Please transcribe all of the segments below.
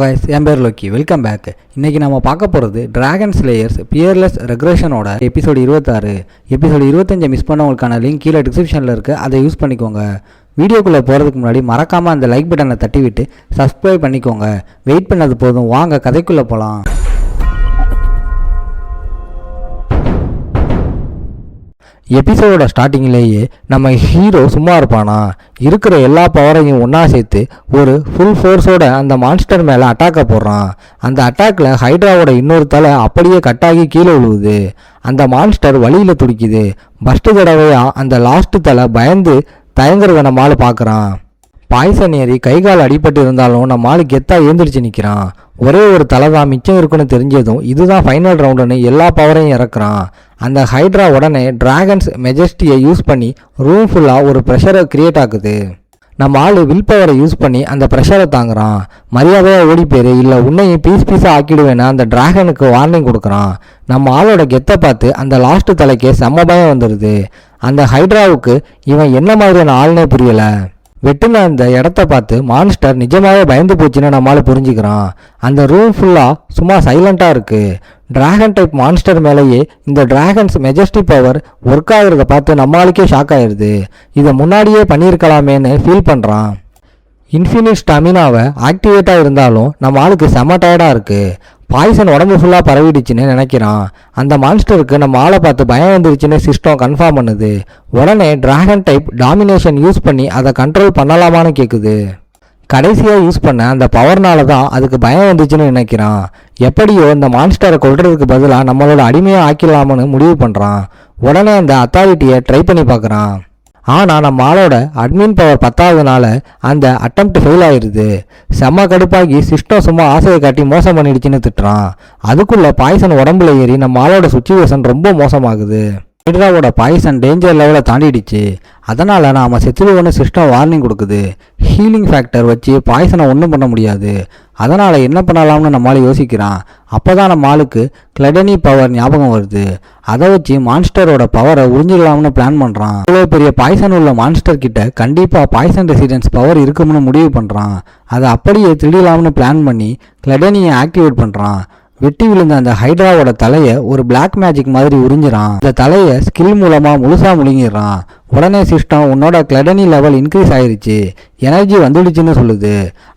Guys, என் பேர் Loki. Welcome back. இன்றைக்கி நம்ம பார்க்க போகிறது டிராகன் ஸ்லேயர்ஸ் பியர்லெஸ் ரெக்ரெஷனோட எபிசோடு 26. எபிசோடு 25 மிஸ் பண்ணவங்களுக்கான லிங்க் கீழே டிஸ்கிரிப்ஷனில் இருக்குது, அதை யூஸ் பண்ணிக்கோங்க. வீடியோக்குள்ளே போகிறதுக்கு முன்னாடி மறக்காமல் அந்த லைக் பட்டனை தட்டி விட்டு சப்ஸ்கிரைப் பண்ணிக்கோங்க. வெயிட் பண்ணது போதும், வாங்க கதைக்குள்ளே போகலாம். எபிசோடோட ஸ்டார்டிங்லேயே நம்ம ஹீரோ சும்மா இருப்பானா? இருக்கிற எல்லா பவரையும் ஒன்றா சேர்த்து ஒரு ஃபுல் ஃபோர்ஸோட அந்த மான்ஸ்டர் மேலே அட்டாக்கை போடுறான். அந்த அட்டாக்ல ஹைட்ராவோட இன்னொரு தலை அப்படியே கட்டாகி கீழே விழுவுது. அந்த மான்ஸ்டர் வழியில் துடிக்குது. ஃபஸ்ட்டு தடவையாக அந்த லாஸ்ட்டு தலை பயந்து தயங்குறத நம்மால் பார்க்குறான். பாய்சன் ஏறி கைகால் அடிபட்டு இருந்தாலும் நம்ம ஆளு கெத்தா எழுந்திரிச்சு நிற்கிறான். ஒரே ஒரு தலை தான் மிச்சம் இருக்குன்னு தெரிஞ்சதும் இதுதான் ஃபைனல் ரவுண்டுன்னு எல்லா பவரையும் இறக்குறான். அந்த ஹைட்ரா உடனே டிராகன்ஸ் மெஜஸ்டியை யூஸ் பண்ணி ரூம் ஃபுல்லாக ஒரு ப்ரெஷரை கிரியேட் ஆகுது. நம்ம ஆள் வில் பவரை யூஸ் பண்ணி அந்த ப்ரெஷரை தாங்குறான். மரியாதையாக ஓடி போயிரு, இல்லை உன்னையும் பீஸாக ஆக்கிடுவேன்னு அந்த டிராகனுக்கு வார்னிங் கொடுக்குறான். நம்ம ஆளோட கெத்தை பார்த்து அந்த லாஸ்ட்டு தலைக்கே செம்ம பயம் வந்துடுது. அந்த ஹைட்ராவுக்கு இவன் என்ன மாதிரியான ஆள்னே புரியலை. வெட்டுன அந்த இடத்த பார்த்து மான்ஸ்டர் நிஜமாவே பயந்து போச்சுன்னு நம்மளால புரிஞ்சுக்கிறான். அந்த ரூம் ஃபுல்லாக சும்மா சைலண்ட்டாக இருக்குது. டிராகன் டைப் மான்ஸ்டர் மேலேயே இந்த டிராகன்ஸ் மெஜஸ்டி பவர் ஒர்க் ஆகுறத பார்த்து நம்மளுக்கே ஷாக் ஆயிடுது. இதை முன்னாடியே பண்ணியிருக்கலாமேன்னு ஃபீல் பண்ணுறான். இன்ஃபினிட் ஸ்டாமினாவை ஆக்டிவேட்டாக இருந்தாலும் நம்ம ஆளுக்கு செம்ம டயர்டாக இருக்குது. பாய்சன் உடம்பு ஃபுல்லாக பரவிடுச்சுன்னு நினைக்கிறான். அந்த மான்ஸ்டருக்கு நம்ம ஆளை பார்த்து பயம் வந்துருச்சுன்னு சிஸ்டம் கன்ஃபார்ம் பண்ணுது. உடனே டிராகன் டைப் டாமினேஷன் யூஸ் பண்ணி அதை கண்ட்ரோல் பண்ணலாமான்னு கேட்குது. கடைசியாக யூஸ் பண்ண அந்த பவர்னால தான் அதுக்கு பயம் வந்துச்சுன்னு நினைக்கிறான். எப்படியோ இந்த மான்ஸ்டரை கொல்றதுக்கு பதிலாக நம்மளோட அடிமையாக ஆக்கிடலாம்னு முடிவு பண்ணுறான். உடனே அந்த அத்தாரிட்டியை ட்ரை பண்ணி பார்க்குறான். ஆனால் நம்ம ஆளோட அட்மின் பவர் பத்தாததுனால அந்த அட்டெம்ப்ட் ஃபெயில் ஆயிடுது. செம்ம கடுப்பாகி சிஸ்டம் சும்மா ஆசையை காட்டி மோசம் பண்ணிடுச்சுன்னு திட்டுறான். அதுக்குள்ளே பாய்சன் உடம்புல ஏறி நம்ம ஆளோட சுச்சுவேஷன் ரொம்ப மோசமாகுது. ஹைட்ராவோட பாய்சன் டேஞ்சர் லெவலை தாண்டிடுச்சு. அதனால் நாம் செத்துருவோன்னு சிஸ்டம் வார்னிங் கொடுக்குது. ஹீலிங் ஃபேக்டர் வச்சு பாய்சனை ஒன்றும் பண்ண முடியாது. அதனால் என்ன பண்ணலாம்னு நம்மளால் யோசிக்கிறான். அப்போ தான் நம்ம ஆளுக்கு கிளடனி பவர் ஞாபகம் வருது. அதை வச்சு மான்ஸ்டரோட பவரை உறிஞ்சிடலாம்னு பிளான் பண்ணுறான். இவ்வளோ பெரிய பாய்சன் உள்ள மான்ஸ்டர் கிட்ட கண்டிப்பாக பாய்சன் ரெசிடென்ஸ் பவர் இருக்கும்னு முடிவு பண்ணுறான். அதை அப்படியே திருடலாம்னு பிளான் பண்ணி கிளடனியை ஆக்டிவேட் பண்ணுறான். வெட்டி விழுந்த அந்த ஹைட்ராவோட தலையை ஒரு பிளாக் மேஜிக் மாதிரி உறிஞ்சிறான். அந்த தலையை ஸ்கில் மூலமாக முழுசாக முழுங்கிடுறான். உடனே சிஸ்டம் உன்னோட கிளடனி லெவல் இன்க்ரீஸ் ஆயிருச்சு, எனர்ஜி வந்துடுச்சுன்னு சொல்லுது.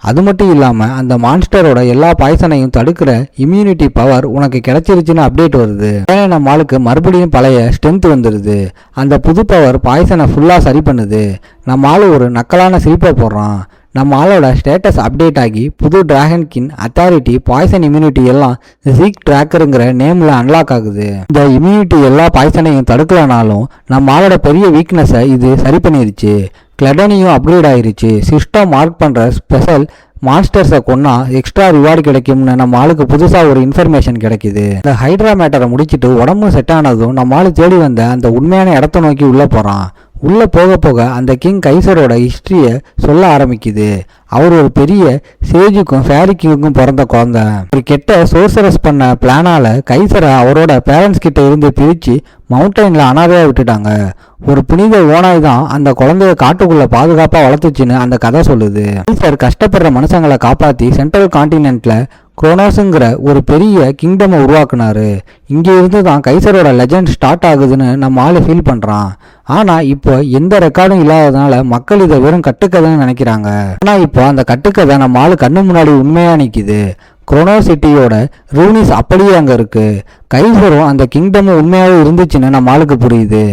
அது மட்டும் இல்லாமல் அந்த மான்ஸ்டரோட எல்லா பாய்சனையும் தடுக்கிற இம்யூனிட்டி பவர் உனக்கு கிடைச்சிருச்சுன்னு அப்டேட் வருது. உடனே நம்ம ஆளுக்கு மறுபடியும் பழைய ஸ்ட்ரென்த் வந்துடுது. அந்த புது பவர் பாய்சனை ஃபுல்லாக சரி பண்ணுது. நம்ம ஆளு ஒரு நக்கலான சிரிப்பை போடுறான். நம்ம ஆளோட ஸ்டேட்டஸ் அப்டேட் ஆகி புது டிராகன் கின் அத்தாரிட்டி பாய்சன் இம்யூனிட்டி எல்லாம் ஜீக் ட்ராக்கருங்கிற நேமில் அன்லாக் ஆகுது. இந்த இம்யூனிட்டி எல்லா பாய்சனையும் தடுக்கலனாலும் நம்ம ஆளோட பெரிய வீக்னஸை இது சரி பண்ணிருச்சு. கிளடனியும் அப்கிரேட் ஆயிருச்சு. சிஸ்டம் மார்க் பண்ணுற ஸ்பெஷல் மான்ஸ்டர்ஸை கொன்னா எக்ஸ்ட்ரா ரிவார்டு கிடைக்கும்னு நம்ம ஆளுக்கு புதுசாக ஒரு இன்ஃபர்மேஷன் கிடைக்குது. இந்த ஹைட்ரா மேட்டரை முடிச்சுட்டு உடம்பு செட் ஆனதும் நம்ம ஆளு தேடி வந்த அந்த உண்மையான இடத்த நோக்கி உள்ளே போகிறான். உள்ளே போக போக அந்த கிங் கைசரோட ஹிஸ்ட்ரியை சொல்ல ஆரம்பிக்குது. அவர் ஒரு பெரிய சேஜுக்கும் ஃபேரி கிங்குக்கும் பிறந்த குழந்தை. ஒரு கெட்ட சோர்சரஸ் பண்ண பிளானால கைசரை அவரோட பேரண்ட்ஸ் கிட்ட இருந்து பிரித்து மவுண்டனில் அனாதையாக விட்டுட்டாங்க. ஒரு புனித ஓனாய் தான் அந்த குழந்தைய காட்டுக்குள்ளே பாதுகாப்பாக வளர்த்துச்சுன்னு அந்த கதை சொல்லுது. கைசர் கஷ்டப்படுற மனுஷங்களை காப்பாற்றி சென்ட்ரல் கான்டினென்ட்ல குரோனோஸுங்கிற ஒரு பெரிய கிங்டமை உருவாக்குனாரு. இங்கே இருந்து தான் கைசரோட லெஜண்ட் ஸ்டார்ட் ஆகுதுன்னு நம்ம ஆளு ஃபீல் பண்ணுறான். ஆனால் இப்போ எந்த ரெக்கார்டும் இல்லாததுனால மக்கள் இதை வெறும் கட்டுக்கதைன்னு நினைக்கிறாங்க. ஆனால் இப்போ அந்த கட்டுக்கதை நம்ம ஆளு கண்ணு முன்னாடி உண்மையாக நிற்கிது. குரோனோசிட்டியோட ரூனிஸ் அப்படியே அங்கே இருக்கு. கைசரும் அந்த கிங்டமும் உண்மையாகவே இருந்துச்சுன்னு நம்ம ஆளுக்கு புரியுது.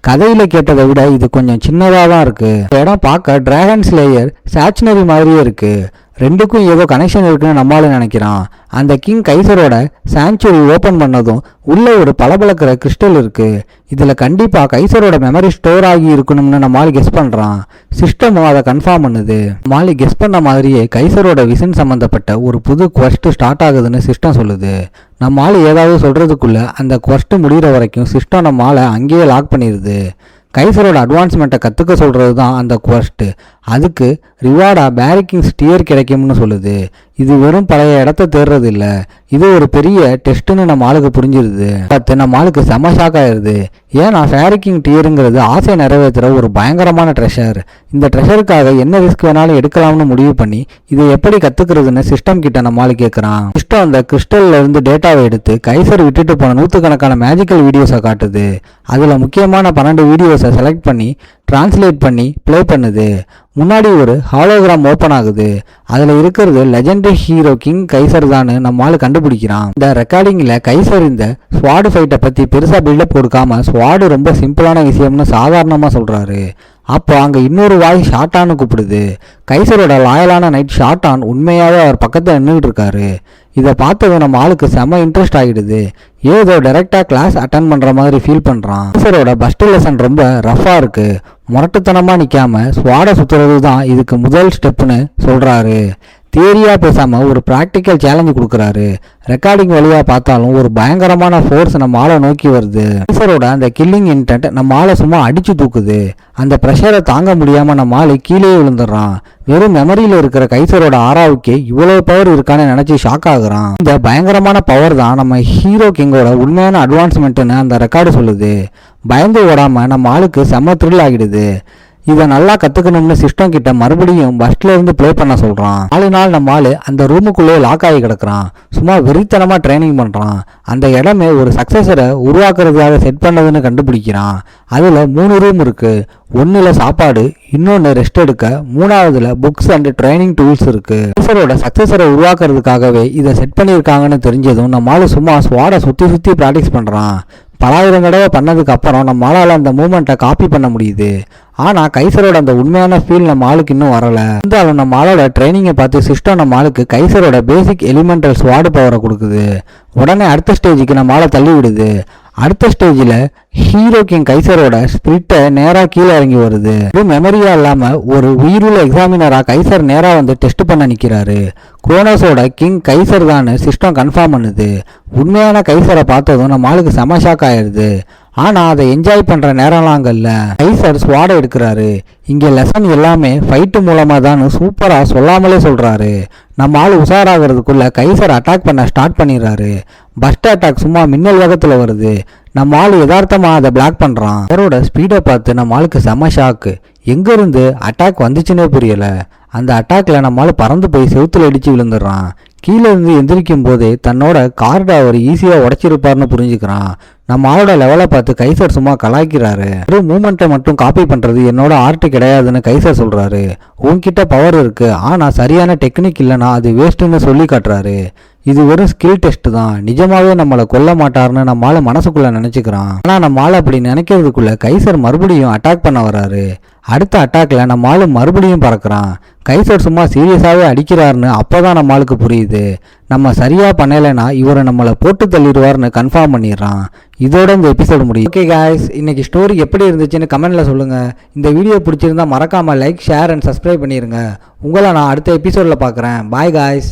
கதையில் கேட்டதை விட இது கொஞ்சம் சின்னதாக தான் இருக்கு. இடம் பார்க்க டிராகன் ஸ்லேயர் சாச்சுனரி மாதிரியே இருக்கு. ரெண்டுக்கும் ஏதோ கனெக்ஷன் இருக்குன்னு நம்மளால நினைக்கிறான். அந்த கிங் கைசரோட சாங்சுரி ஓப்பன் பண்ணதும் உள்ள ஒரு பளபளக்கிற கிறிஸ்டல் இருக்கு. இதில் கண்டிப்பாக கைசரோட மெமரி ஸ்டோர் ஆகி இருக்கணும்னு நம்மளால கெஸ் பண்ணுறான். சிஸ்டமும் அதை கன்ஃபார்ம் பண்ணுது. நம்மளால கெஸ் பண்ண மாதிரியே கைசரோட விசன் சம்மந்தப்பட்ட ஒரு புது குவெஸ்ட் ஸ்டார்ட் ஆகுதுன்னு சிஸ்டம் சொல்லுது. நம்ம ஆள் ஏதாவது சொல்கிறதுக்குள்ள அந்த குவெஸ்ட் முடிகிற வரைக்கும் சிஸ்டம் நம்ம ஆளை அங்கேயே லாக் பண்ணிடுது. கைசரோட அட்வான்ஸ்மெண்ட்டை கற்றுக்க சொல்கிறது தான் அந்த குவெஸ்ட்டு. அதுக்கு ரிவார்டாக பேரிக்கிங் ஸ்டியர் கிடைக்கும்னு சொல்லுது. இது வெறும் பழைய இடத்த தேடுறது இல்லை, இது ஒரு பெரிய டெஸ்ட்டுன்னு நம்ம ஆளுக்கு புரிஞ்சிருது. பார்த்து நம்ம ஆளுக்கு செம ஷாக் ஆயிடுது. ஏன்னா ஃபேரிக்கிங் டியருங்கிறது ஆசையை நிறைவேற்றுற ஒரு பயங்கரமான ட்ரெஷர். இந்த ட்ரெஷருக்காக என்ன ரிஸ்க் வேணாலும் எடுக்கலாம்னு முடிவு பண்ணி இதை எப்படி கற்றுக்கிறதுன்னு சிஸ்டம் கிட்ட நம்ம ஆளு கேட்குறான். சிஸ்டம் அந்த கிறிஸ்டல்ல இருந்து டேட்டாவை எடுத்து கைசர் விட்டுட்டு போன நூற்றுக்கணக்கான மேஜிக்கல் வீடியோஸை காட்டுது. அதில் முக்கியமான 12 வீடியோஸை செலக்ட் பண்ணி டிரான்ஸ்லேட் பண்ணி ப்ளே பண்ணுது. முன்னாடி ஒரு ஹாலோகிராம் ஓப்பன் ஆகுது. அதில் இருக்கிறது லெஜெண்டரி ஹீரோ கிங் கைசர் தான் நம்ம ஆளு கண்டுபிடிக்கிறான். இந்த ரெக்கார்டிங்கில் கைசர் இந்த ஸ்வாடு ஃபைட்டை பற்றி பெருசாக பில்டப் கொடுக்காம ஸ்வாடு ரொம்ப சிம்பிளான விஷயம்னு சாதாரணமாக சொல்கிறாரு. அப்போ அங்கே இன்னொரு வாய் ஷாட்டான்னு கூப்பிடுது. கைசரோட லாயலான நைட் ஷாட்டான் உண்மையாகவே அவர் பக்கத்தில் நின்றுட்டு இருக்காரு. இதை பார்த்தது நம்ம ஆளுக்கு செம்ம இன்ட்ரெஸ்ட் ஆகிடுது. ஏதோ டைரெக்டாக கிளாஸ் அட்டன் பண்ணுற மாதிரி ஃபீல் பண்ணுறான். கைசரோட பஸ்ட் லெசன் ரொம்ப ரஃபாக இருக்குது. முரட்டுத்தனமாக நிற்காம ஸ்வாடை சுற்றுறது தான் இதுக்கு முதல் ஸ்டெப்புன்னு சொல்கிறாரு. தியரியாக பேசாமல் ஒரு ப்ராக்டிக்கல் சேலஞ்சு கொடுக்குறாரு. ரெக்கார்டிங் வழியாக பார்த்தாலும் ஒரு பயங்கரமான ஃபோர்ஸ் நம்ம ஆளை நோக்கி வருது. கைசரோட அந்த கில்லிங் இன்டென்ட் நம்ம ஆளை சும்மா அடிச்சு தூக்குது. அந்த ப்ரெஷரை தாங்க முடியாமல் நம்ம ஆளு கீழே விழுந்துடுறான். வெறும் மெமரியில் இருக்கிற கைசரோட ஆராவுக்கு இவ்வளோ பவர் இருக்கான்னு நினச்சி ஷாக் ஆகுறான். இந்த பயங்கரமான பவர் தான் நம்ம ஹீரோ கிங்கோட உண்மையான அட்வான்ஸ்மெண்ட்டுன்னு அந்த ரெக்கார்டு சொல்லுது. பயந்து ஓடாமல் நம்ம ஆளுக்கு செம்ம த்ரில் ஆகிடுது. இதை நல்லா கற்றுக்கணும்னு சிஸ்டம் கிட்ட மறுபடியும் பஸ்ட்ல இருந்து ப்ளே பண்ண சொல்கிறான். 4 நாள் நம்ம ஆளு அந்த ரூமுக்குள்ளே லாக் ஆகி கிடக்குறான். சும்மா வெறித்தனமாக ட்ரைனிங் பண்ணுறான். அந்த இடமே ஒரு சக்ஸஸரை உருவாக்குறதுக்காக செட் பண்ணதுன்னு கண்டுபிடிக்கிறான். அதில் 3 ரூம் இருக்குது. ஒன்றில் சாப்பாடு, இன்னொன்று ரெஸ்ட் எடுக்க, 3ஆவதுல புக்ஸ் அண்ட் ட்ரைனிங் டூல்ஸ் இருக்குது. கைசரோட சக்ஸஸரை உருவாக்குறதுக்காகவே இதை செட் பண்ணியிருக்காங்கன்னு தெரிஞ்சதும் நம்ம ஆளு சும்மா ஸ்வாடை சுற்றி ப்ராக்டிஸ் பண்ணுறான். பலாயிரம் தடவை பண்ணதுக்கு அப்புறம் நம்ம ஆளால் அந்த மூமெண்ட்டை காப்பி பண்ண முடியுது. ஆனால் கைசரோட அந்த உண்மையான ஃபீல் நம்ம ஆளுக்கு இன்னும் வரலை. இருந்தாலும் நம்ம ஆளோட ட்ரைனிங்கை பார்த்து சிஸ்டம் நம்ம ஆளுக்கு கைசரோட பேசிக் எலிமெண்டல் ஸ்வாடு பவரை கொடுக்குது. உடனே அடுத்த ஸ்டேஜுக்கு நம்ம ஆளை தள்ளி விடுது. அடுத்த ஸ்டேஜில் ஹீரோ கிங் கைசரோட ஸ்பிரிட்டை நேராக கீழே இறங்கி வருது. மெமரியா இல்லாமல் ஒரு உயிருள்ள எக்ஸாமினராக கைசர் நேராக வந்து டெஸ்ட் பண்ண நிற்கிறாரு. குரோனோஸோட கிங் கைசர் தான் சிஸ்டம் கன்ஃபார்ம் பண்ணுது. உண்மையான கைசரை பார்த்ததும் நம்ம ஆளுக்கு செம ஷாக் ஆயிடுது. ஆனால் அதை என்ஜாய் பண்ணுற நேரம்லாம் அங்கே இல்லை. கைசர் ஸ்வாடை எடுக்கிறாரு. இங்கே லெசன் எல்லாமே ஃபைட்டு மூலமாக தான் சூப்பராக சொல்லாமலே சொல்கிறாரு. நம்ம ஆள் உஷாராகிறதுக்குள்ள கைசர் அட்டாக் பண்ண ஸ்டார்ட் பண்ணிடுறாரு. பஸ்ட் அட்டாக் சும்மா மின்னல் வேகத்தில் வருது. நம்ம ஆள் யதார்த்தமாக அதை பிளாக் பண்ணுறான். அவரோட ஸ்பீடை பார்த்து நம்ம ஆளுக்கு செம ஷாக்கு. எங்கேருந்து அட்டாக் வந்துச்சுன்னே புரியலை. அந்த அட்டாக்ல நம்ம ஆள் பறந்து போய் செவுத்துல அடித்து விழுந்துடுறான். கீழே இருந்து எந்திரிக்கும் போதே தன்னோட கார்டை அவர் ஈஸியாக உடைச்சிருப்பார்னு புரிஞ்சுக்கிறான். நம்ம ஆளோட லெவலை பார்த்து கைசர் சும்மா கலாய்க்கிறாரு. ஒரு மூமெண்ட்டை மட்டும் காப்பி பண்ணுறது என்னோட ஆர்ட் கிடையாதுன்னு கைசர் சொல்கிறாரு. உன்கிட்ட பவர் இருக்குது, ஆனால் சரியான டெக்னிக் இல்லைன்னா அது வேஸ்ட்டுன்னு சொல்லி காட்டுறாரு. இது வெறும் ஸ்கில் டெஸ்ட் தான், நிஜமாவே நம்மளை கொல்ல மாட்டார்னு நம்ம ஆளை மனசுக்குள்ளே நினச்சிக்கிறான். ஆனால் நம்ம ஆளை அப்படி நினைக்கிறதுக்குள்ள கைசர் மறுபடியும் அட்டாக் பண்ண வர்றாரு. அடுத்த அட்டாக்ல நம்ம ஆளு மறுபடியும் பறக்கிறான். கைசர் சும்மா சீரியஸாகவே அடிக்கிறாருன்னு அப்போ தான் நம்ம ஆளுக்கு புரியுது. நம்ம சரியாக பண்ணலைன்னா இவரை நம்மளை போட்டு தள்ளிடுவார்னு கன்ஃபார்ம் பண்ணிடுறான். இதோட இந்த எபிசோடு முடியும். ஓகே காய்ஸ், இன்னைக்கு ஸ்டோரி எப்படி இருந்துச்சுன்னு கமெண்ட்டில் சொல்லுங்கள். இந்த வீடியோ பிடிச்சிருந்தா மறக்காமல் லைக், ஷேர் அண்ட் சப்ஸ்கிரைப் பண்ணிடுங்க. உங்களை நான் அடுத்த எபிசோடில் பார்க்குறேன். Bye guys.